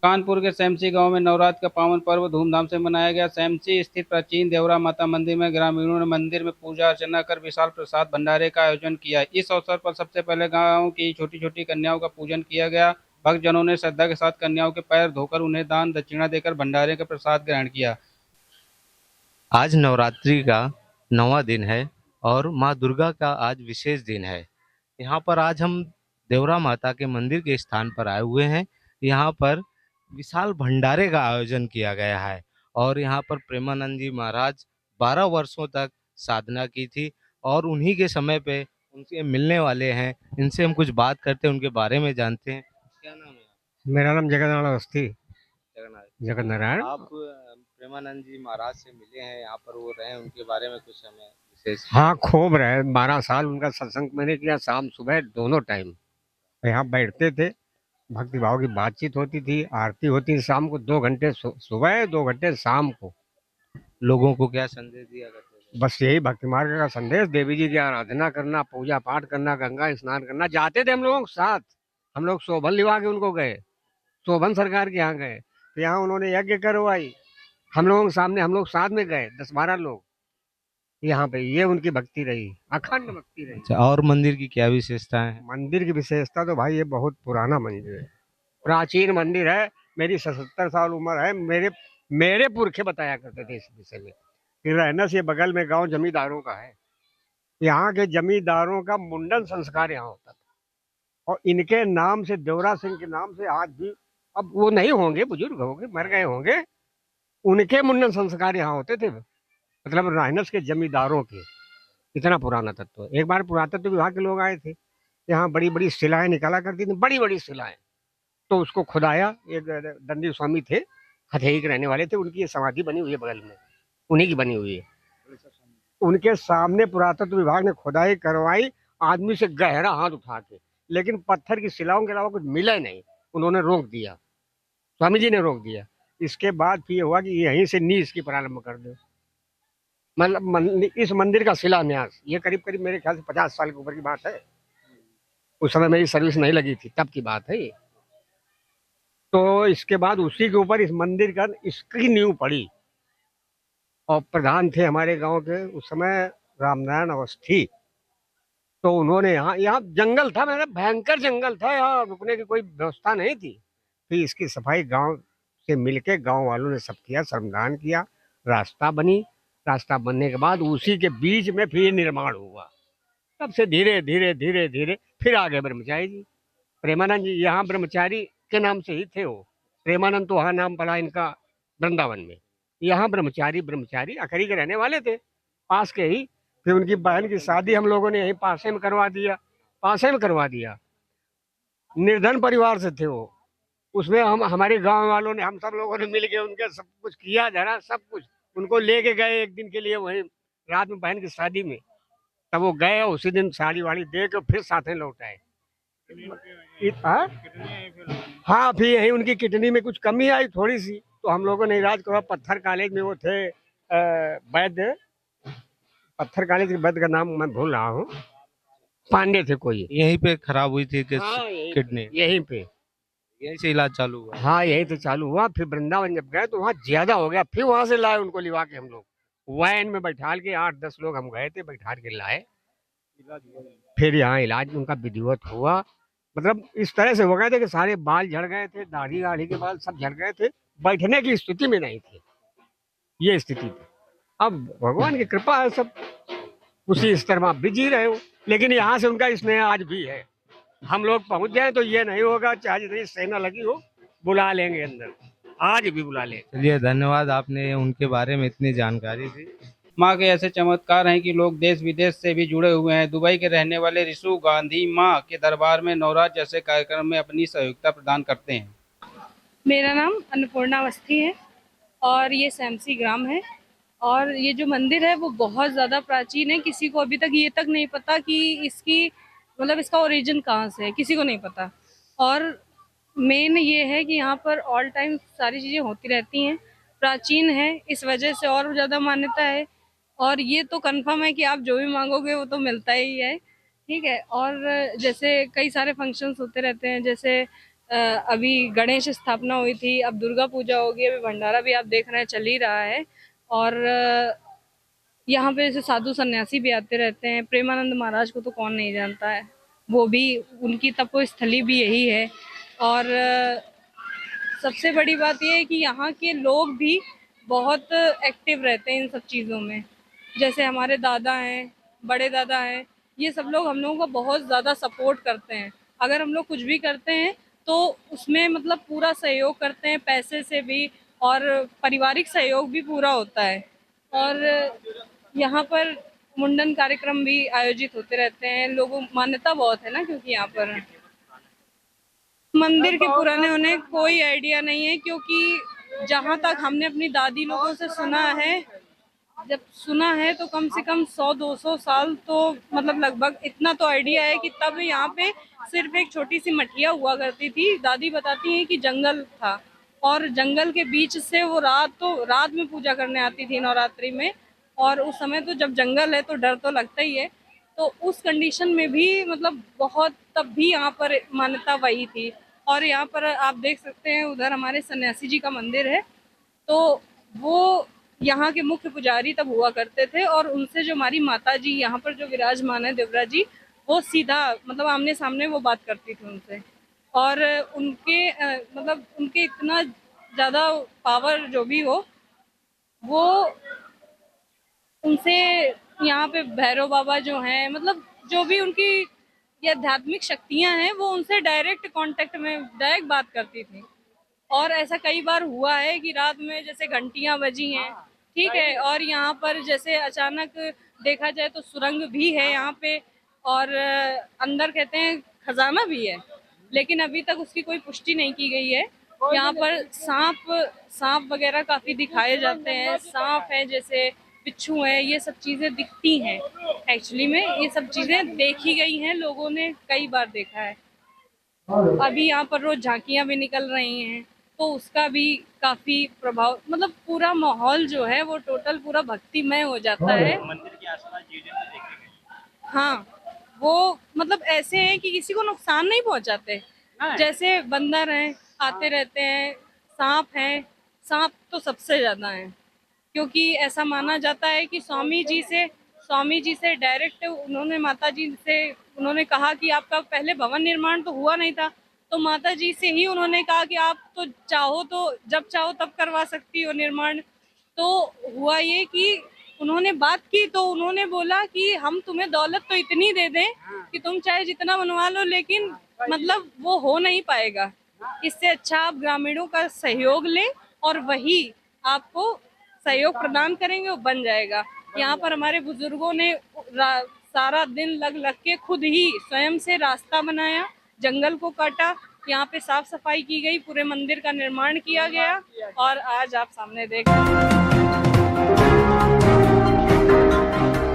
कानपुर के सैमसी गांव में नवरात्र का पावन पर्व धूमधाम से मनाया गया। सैमसी स्थित प्राचीन देवरा माता मंदिर में ग्रामीणों ने मंदिर में पूजा अर्चना कर विशाल प्रसाद भंडारे का आयोजन किया। इस अवसर पर सबसे पहले गांव की छोटी छोटी कन्याओं का पूजन किया गया। भक्तजनों ने श्रद्धा के साथ कन्याओं के पैर धोकर उन्हें दान दक्षिणा देकर भंडारे का प्रसाद ग्रहण किया। आज नवरात्रि का 9वां दिन है और माँ दुर्गा का आज विशेष दिन है। यहाँ पर आज हम देवरा माता के मंदिर के स्थान पर आए हुए हैं। यहाँ पर विशाल भंडारे का आयोजन किया गया है और यहाँ पर प्रेमानंद जी महाराज 12 वर्षों तक साधना की थी और उन्हीं के समय पे उनसे मिलने वाले हैं। इनसे हम कुछ बात करते हैं, उनके बारे में जानते हैं। क्या नाम है मेरा नाम जगन्नाथ अवस्थी। जगन्नाथ? जगत नारायण। आप प्रेमानंद जी महाराज से मिले हैं, यहाँ पर वो रहे, उनके बारे में कुछ हमें विशेष। हाँ, खूब रहे। 12 साल उनका सत्संग मैंने किया, शाम सुबह दोनों टाइम यहाँ बैठते थे। भक्ति भाव की बातचीत होती थी, आरती होती थी शाम को 2 घंटे सुबह, 2 घंटे शाम को। लोगों को क्या संदेश दिया करते थे? बस यही भक्ति मार्ग का संदेश, देवी जी की आराधना करना, पूजा पाठ करना, गंगा स्नान करना। जाते थे हम लोगों के साथ। हम लोग शोभन लिवा के उनको गए, शोभन सरकार के यहाँ गए, तो यहाँ उन्होंने यज्ञ करवाई। हम लोगों के सामने हम लोग साथ में गए, 10-12 लोग। यहाँ पे ये उनकी भक्ति रही, अखंड भक्ति रही। अच्छा, और मंदिर की क्या विशेषताएं हैं? मंदिर की विशेषता तो भाई ये बहुत पुराना मंदिर है, प्राचीन मंदिर है। मेरी 77 साल उम्र है। मेरे मेरे पुरखे बताया करते थे इस विषय में कि रहना से बगल में गांव जमींदारों का है। यहाँ के जमींदारों का मुंडन संस्कार यहाँ होता था और इनके नाम से, देवरा सिंह के नाम से आज भी, अब वो नहीं होंगे, बुजुर्ग होंगे, मर गए होंगे, उनके मुंडन संस्कार यहाँ होते थे। मतलब रायनस के जमींदारों के। इतना पुराना तत्व है। एक बार पुरातत्व विभाग के लोग आए थे, यहाँ बड़ी बड़ी शिलाएं निकाला करती थी, बड़ी बड़ी शिलाएं। तो उसको खुदाया। एक दंडी स्वामी थे, हथेई के रहने वाले थे, उनकी ये समाधि बनी हुई है बगल में, उन्हीं की बनी हुई है। उनके सामने पुरातत्व विभाग ने खुदाई करवाई, आदमी से गहरा हाथ उठा के, लेकिन पत्थर की शिलाओं के अलावा कुछ मिला नहीं। उन्होंने रोक दिया, स्वामी जी ने रोक दिया। इसके बाद फिर ये हुआ कि यहीं से नींव की प्रारंभ कर दो। मतलब इस मंदिर का शिलान्यास ये करीब करीब मेरे ख्याल से 50 साल के ऊपर की बात है। उस समय मेरी सर्विस नहीं लगी थी, तब की बात है ये। तो इसके बाद उसी के ऊपर इस मंदिर का, इसकी नींव पड़ी। और प्रधान थे हमारे गांव के उस समय रामनारायण अवस्थी। तो उन्होंने यहाँ यहाँ जंगल था, मतलब भयंकर जंगल था, यहाँ रुकने की कोई व्यवस्था नहीं थी। फिर इसकी सफाई गांव से मिलके गांव वालों ने सब किया, श्रमदान किया, रास्ता बनी। रास्ता बनने के बाद उसी के बीच में फिर निर्माण हुआ। तब से धीरे धीरे धीरे धीरे फिर आगे ब्रह्मचारी जी, प्रेमानंद जी यहाँ ब्रह्मचारी के नाम से ही थे वो। प्रेमानंद तो वहाँ नाम पड़ा इनका वृंदावन में। यहाँ ब्रह्मचारी, ब्रह्मचारी अखरी के रहने वाले थे, पास के ही। फिर उनकी बहन की शादी हम लोगों ने यहीं पासे में करवा दिया, पासे में करवा दिया। निर्धन परिवार से थे वो। उसमें हम, हमारे गांव वालों ने, हम सब लोगों ने मिल के उनके सब कुछ किया, जरा सब कुछ। उनको लेके गए एक दिन के लिए वहीं, रात में बहन की शादी में। तब वो गए, उसी दिन साड़ी वाड़ी दे के फिर साथ में लौट आए। हाँ, हाँ, फिर यही उनकी किडनी में कुछ कमी आई थोड़ी सी, तो हम लोगों ने इलाज करवा। पत्थर कॉलेज में वो थे, वैद्य, पत्थर कॉलेज के वैद्य का नाम मैं भूल रहा हूँ, पांडे थे कोई। यहीं पे खराब हुई थी कि हाँ, किडनी? यहीं पे। यहीं से इलाज चालू हुआ? हाँ, यही तो चालू हुआ। फिर वृंदावन जब गए तो वहाँ ज्यादा हो गया, फिर वहां से लाए उनको, लिवा के हम लोग वैन में बैठा के, 8-10 लोग हम गए थे, बैठा के लाए। फिर यहाँ इलाज उनका विधिवत हुआ। मतलब इस तरह से हो गए थे कि सारे बाल झड़ गए थे, दाढ़ी वाढ़ी के बाल सब झड़ गए थे, बैठने की स्थिति में नहीं थे। ये स्थिति थी। अब भगवान की कृपा है, सब उसी स्तर में आप भी जी रहे हो। लेकिन यहाँ से उनका स्नेह आज भी है। हम लोग पहुंच जाए तो ये नहीं होगा, चाहे जितनी सेना लगी हो, बुला लेंगे अंदर, आज भी बुला लेंगे। चलिए, धन्यवाद, आपने उनके बारे में इतनी जानकारी दी। माँ के ऐसे चमत्कार हैं कि लोग देश विदेश से भी जुड़े हुए हैं। दुबई के रहने वाले रिशु गांधी माँ के दरबार में नवरात्र जैसे कार्यक्रम में अपनी सहयोगिता प्रदान करते हैं। मेरा नाम अन्नपूर्णा अवस्थी है और ये सैमसी ग्राम है। और ये जो मंदिर है वो बहुत ज़्यादा प्राचीन है। किसी को अभी तक ये तक नहीं पता कि इसकी, मतलब इसका ओरिजिन कहाँ से है, किसी को नहीं पता। और मेन ये है कि यहाँ पर ऑल टाइम सारी चीज़ें होती रहती हैं, प्राचीन है, इस वजह से और ज़्यादा मान्यता है। और ये तो कंफर्म है कि आप जो भी मांगोगे वो तो मिलता ही है, ठीक है। और जैसे कई सारे फंक्शंस होते रहते हैं, जैसे अभी गणेश स्थापना हुई थी, अब दुर्गा पूजा होगी, अभी भंडारा भी आप देख रहे हैं चल ही रहा है। और यहाँ पे जैसे साधु सन्यासी भी आते रहते हैं। प्रेमानंद महाराज को तो कौन नहीं जानता है, वो भी, उनकी तपोस्थली भी यही है। और सबसे बड़ी बात यह है कि यहाँ के लोग भी बहुत एक्टिव रहते हैं इन सब चीज़ों में। जैसे हमारे दादा हैं, बड़े दादा हैं, ये सब लोग हम लोगों को बहुत ज़्यादा सपोर्ट करते हैं। अगर हम लोग कुछ भी करते हैं तो उसमें मतलब पूरा सहयोग करते हैं, पैसे से भी, और पारिवारिक सहयोग भी पूरा होता है। और यहाँ पर मुंडन कार्यक्रम भी आयोजित होते रहते हैं। लोगों मान्यता बहुत है ना, क्योंकि यहाँ पर मंदिर के पुराने होने कोई आइडिया नहीं है, क्योंकि जहाँ तक हमने अपनी दादी लोगों से सुना है, जब सुना है तो कम से कम 100-200 साल तो मतलब लगभग इतना तो आइडिया है कि तब यहाँ पे सिर्फ एक छोटी सी मठिया हुआ करती थी। दादी बताती हैं कि जंगल था और जंगल के बीच से वो रात में पूजा करने आती थी नवरात्रि में। और उस समय तो जब जंगल है तो डर तो लगता ही है। तो उस कंडीशन में भी मतलब बहुत तब भी यहाँ पर मान्यता वही थी। और यहाँ पर आप देख सकते हैं उधर हमारे सन्यासी जी का मंदिर है, तो वो यहाँ के मुख्य पुजारी तब हुआ करते थे। और उनसे जो हमारी माता जी यहाँ पर जो विराजमान है देवरा जी, वो सीधा मतलब आमने सामने वो बात करती थी उनसे। और उनके मतलब उनके इतना ज़्यादा पावर जो भी हो, वो उनसे यहाँ पे भैरव बाबा जो हैं, मतलब जो भी उनकी ये आध्यात्मिक शक्तियाँ हैं, वो उनसे डायरेक्ट कांटेक्ट में डायरेक्ट बात करती थी। और ऐसा कई बार हुआ है कि रात में जैसे घंटियां बजी हैं, ठीक है, और यहाँ पर जैसे अचानक देखा जाए तो सुरंग भी है यहाँ पे। और अंदर कहते हैं खजाना भी है, लेकिन अभी तक उसकी कोई पुष्टि नहीं की गई है। यहाँ पर सांप सांप वगैरह काफी दिखाए जाते हैं, सांप है जैसे, बिच्छू है, ये सब चीजें दिखती हैं। एक्चुअली में ये सब चीजें देखी गई हैं, लोगों ने कई बार देखा है। अभी यहाँ पर रोज झांकियां भी निकल रही हैं, तो उसका भी काफी प्रभाव, मतलब पूरा माहौल जो है वो टोटल पूरा भक्तिमय हो जाता है। मंदिर के आसपास चीजें तो देखे गए। हाँ, वो मतलब ऐसे हैं कि किसी को नुकसान नहीं पहुंचाते। जैसे बंदर हैं, आते रहते हैं, सांप हैं, सांप तो सबसे ज्यादा हैं, क्योंकि ऐसा माना जाता है कि स्वामी जी से डायरेक्ट उन्होंने माता जी से उन्होंने कहा कि आपका पहले भवन निर्माण तो हुआ नहीं था, तो माता जी से ही उन्होंने कहा कि आप तो चाहो तो जब चाहो तब करवा सकती हो निर्माण। तो हुआ ये कि उन्होंने बात की, तो उन्होंने बोला कि हम तुम्हें दौलत तो इतनी दे दें कि तुम चाहे जितना बनवा लो, लेकिन मतलब वो हो नहीं पाएगा। इससे अच्छा आप ग्रामीणों का सहयोग लें और वही आपको सहयोग प्रदान करेंगे, वो बन जाएगा। यहाँ पर हमारे बुजुर्गों ने सारा दिन लग लग के खुद ही स्वयं से रास्ता बनाया, जंगल को काटा, यहाँ पे साफ सफाई की गई, पूरे मंदिर का निर्माण किया गया, और आज आप सामने देख रहे हैं।